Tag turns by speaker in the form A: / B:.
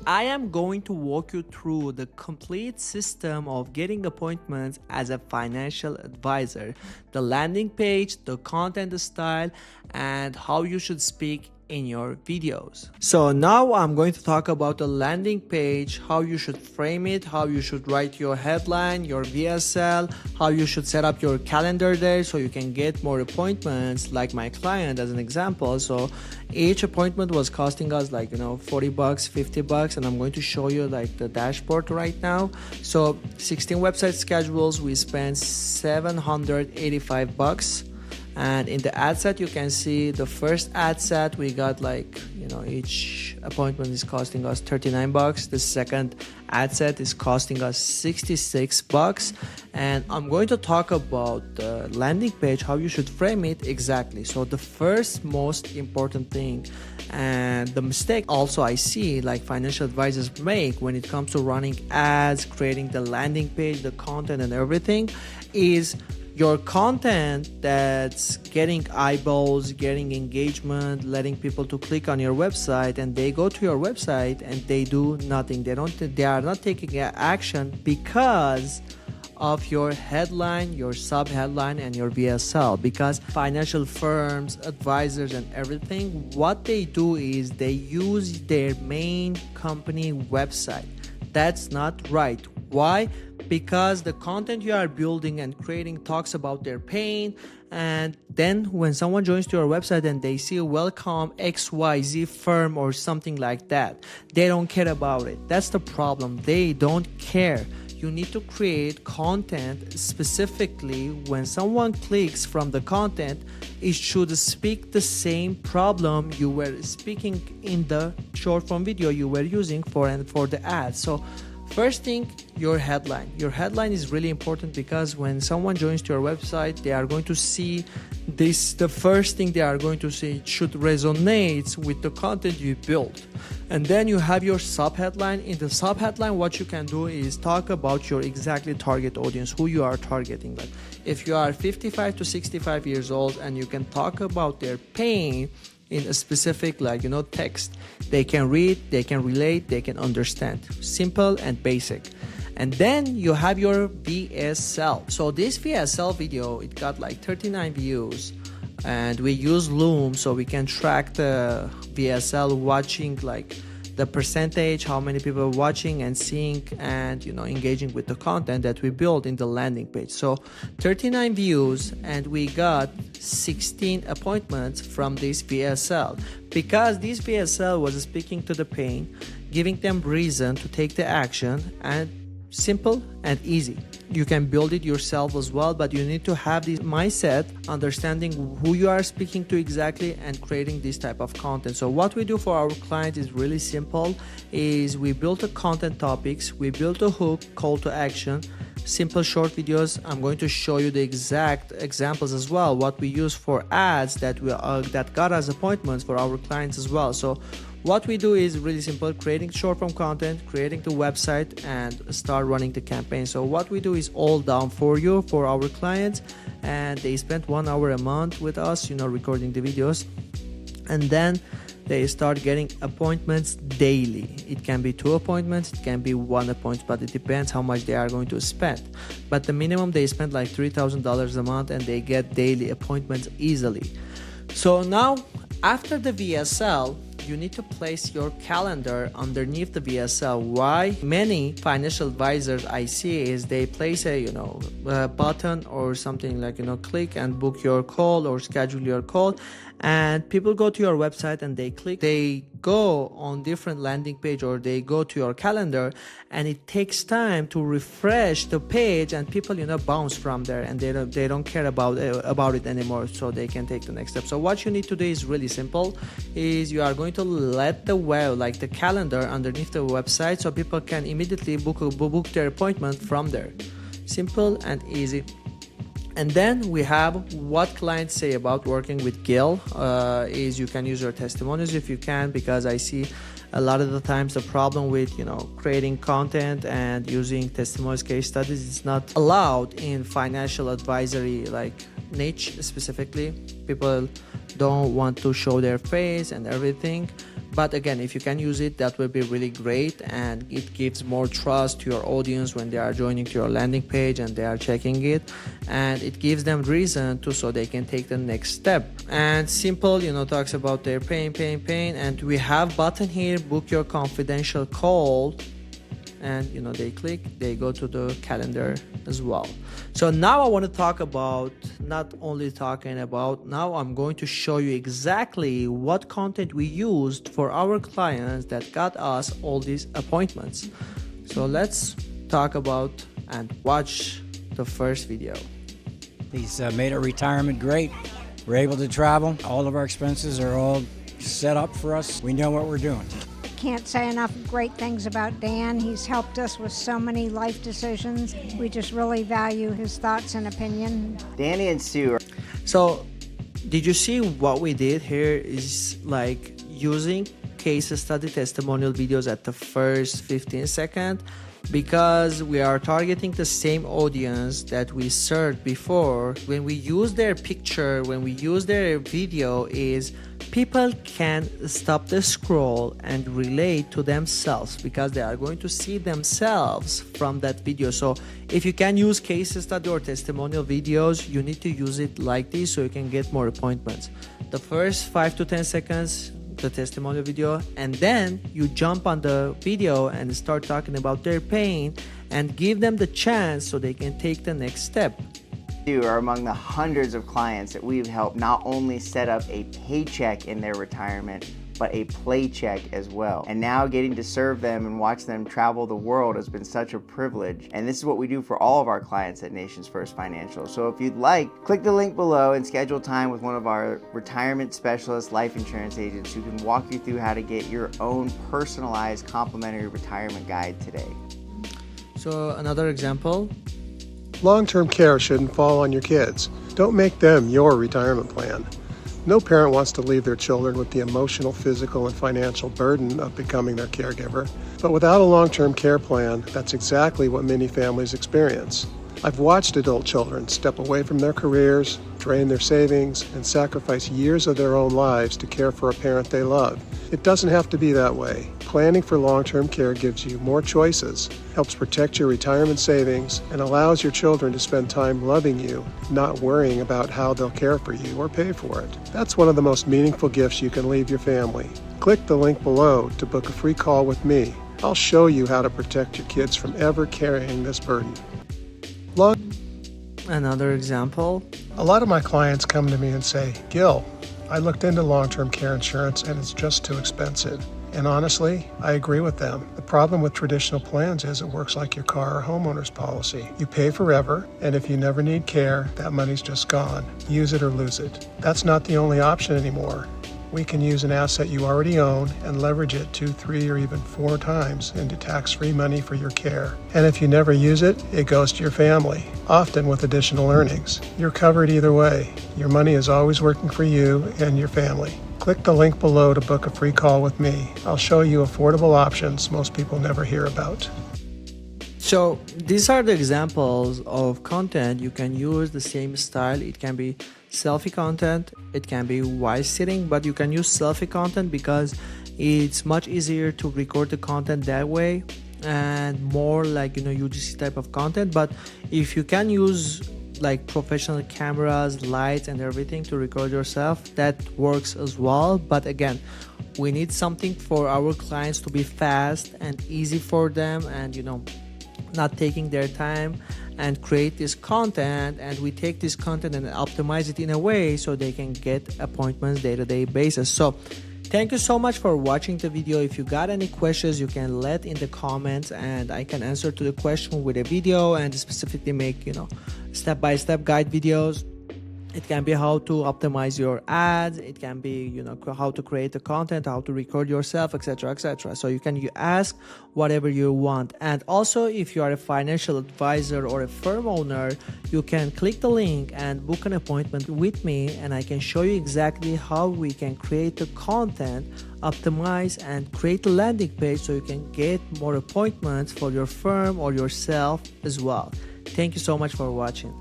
A: I am going to walk you through the complete system of getting appointments as a financial advisor, the landing page, the content style, and how you should speak in your videos. So now I'm going to talk about the landing page, how you should frame it, how you should write your headline, your VSL, how you should set up your calendar there so you can get more appointments, like my client as an example. So each appointment was costing us like, $40, $50, and I'm going to show you like the dashboard right now. So 16 website schedules, we spent $785. And in the ad set, you can see the first ad set we got like, each appointment is costing us $39. The second ad set is costing us $66. And I'm going to talk about the landing page, how you should frame it exactly. So the first most important thing, and the mistake also I see like financial advisors make when it comes to running ads, creating the landing page, the content and everything, is your content that's getting eyeballs, getting engagement, letting people to click on your website, and they go to your website and they do nothing. They are not taking action because of your headline, your sub headline, and your VSL. Because financial firms, advisors, and everything, what they do is they use their main company website. That's not right. Why? Because the content you are building and creating talks about their pain, and then when someone joins to your website and they see welcome XYZ firm or something like that, they don't care about it. That's the problem. They don't care. You need to create content specifically. When someone clicks from the content, it should speak the same problem you were speaking in the short form video you were using for the ad. So first thing, your headline. Your headline is really important because when someone joins to your website, they are going to see this. The first thing they are going to see, it should resonate with the content you built. And then you have your sub headline. In the sub headline, what you can do is talk about your exactly target audience, who you are targeting. Like if you are 55 to 65 years old and you can talk about their pain in a specific text, they can read, they can relate, they can understand. Simple and basic. And then you have your VSL. So this VSL video, it got like 39 views, and we use Loom so we can track the VSL watching, like the percentage, how many people are watching and seeing and engaging with the content that we build in the landing page. So 39 views, and we got 16 appointments from this VSL, because this VSL was speaking to the pain, giving them reason to take the action, and simple and easy. You can build it yourself as well, but you need to have this mindset, understanding who you are speaking to exactly, and creating this type of content. So what we do for our clients is really simple, is we build the content topics, we build a hook, call to action, simple short videos. I'm going to show you the exact examples as well, what we use for ads that got us appointments for our clients as well. So what we do is really simple, creating short form content, creating the website, and start running the campaign. So what we do is all done for you, for our clients, and they spend 1 hour a month with us, recording the videos, and then they start getting appointments daily. It can be 2 appointments, it can be 1 appointment, but it depends how much they are going to spend. But the minimum, they spend like $3,000 a month, and they get daily appointments easily. So now, after the VSL, you need to place your calendar underneath the VSL. Why? Many financial advisors I see is they place a button or something like click and book your call or schedule your call, and people go to your website and they click, they go on different landing page, or they go to your calendar, and it takes time to refresh the page, and people bounce from there, and they don't care about it anymore, so they can take the next step. So what you need to do is really simple, is you are going to let the calendar underneath the website, so people can immediately book their appointment from there. Simple and easy. And then we have what clients say about working with Gil, is you can use your testimonials if you can, because I see a lot of the times the problem with creating content and using testimonials, case studies, is not allowed in financial advisory niche specifically. People don't want to show their face and everything, But again, if you can use it, that will be really great, and it gives more trust to your audience when they are joining to your landing page and they are checking it, and it gives them reason to, so they can take the next step. And simple, talks about their pain, and we have button here, book your confidential call, and they click, they go to the calendar as well. So now I want to talk about, not only talking about, now I'm going to show you exactly what content we used for our clients that got us all these appointments. So let's talk about and watch the first video.
B: He's made our retirement great. We're able to travel. All of our expenses are all set up for us. We know what we're doing.
C: Can't say enough great things about Dan. He's helped us with so many life decisions. We just really value his thoughts and opinion.
D: Danny and Sue.
A: So did you see what we did here is like using case study testimonial videos at the first 15 seconds, because we are targeting the same audience that we served before. When we use their picture, when we use their video, is people can stop the scroll and relate to themselves, because they are going to see themselves from that video. So if you can use case study or testimonial videos, you need to use it like this so you can get more appointments. The first 5 to 10 seconds, the testimonial video, and then you jump on the video and start talking about their pain and give them the chance so they can take the next step.
D: You are among the hundreds of clients that we've helped not only set up a paycheck in their retirement, but a play check as well. And now getting to serve them and watch them travel the world has been such a privilege. And this is what we do for all of our clients at Nations First Financial. So if you'd like, click the link below and schedule time with one of our retirement specialist life insurance agents who can walk you through how to get your own personalized complimentary retirement guide today.
A: So another example.
E: Long-term care shouldn't fall on your kids. Don't make them your retirement plan. No parent wants to leave their children with the emotional, physical, and financial burden of becoming their caregiver. But without a long-term care plan, that's exactly what many families experience. I've watched adult children step away from their careers, drain their savings, and sacrifice years of their own lives to care for a parent they love. It doesn't have to be that way. Planning for long-term care gives you more choices, helps protect your retirement savings, and allows your children to spend time loving you, not worrying about how they'll care for you or pay for it. That's one of the most meaningful gifts you can leave your family. Click the link below to book a free call with me. I'll show you how to protect your kids from ever carrying this burden.
A: Another example.
E: A lot of my clients come to me and say, Gil, I looked into long-term care insurance and it's just too expensive. And honestly, I agree with them. The problem with traditional plans is it works like your car or homeowner's policy. You pay forever, and if you never need care, that money's just gone. Use it or lose it. That's not the only option anymore. We can use an asset you already own and leverage it 2, 3, or even 4 times into tax-free money for your care. And if you never use it, it goes to your family, often with additional earnings. You're covered either way. Your money is always working for you and your family. Click the link below to book a free call with me. I'll show you affordable options most people never hear about.
A: So these are the examples of content you can use the same style. It can be selfie content, it can be while sitting, but you can use selfie content because it's much easier to record the content that way and more like UGC type of content. But if you can use like professional cameras, lights and everything to record yourself, that works as well. But again, we need something for our clients to be fast and easy for them, and not taking their time and create this content, and we take this content and optimize it in a way so they can get appointments day-to-day basis. So thank you so much for watching the video. If you got any questions, you can let in the comments and I can answer to the question with a video and specifically make step-by-step guide videos. It can be how to optimize your ads, it can be how to create the content, how to record yourself, etc, etc. So you can ask whatever you want. And also, if you are a financial advisor or a firm owner, you can click the link and book an appointment with me, and I can show you exactly how we can create the content, optimize and create a landing page so you can get more appointments for your firm or yourself as well. Thank you so much for watching.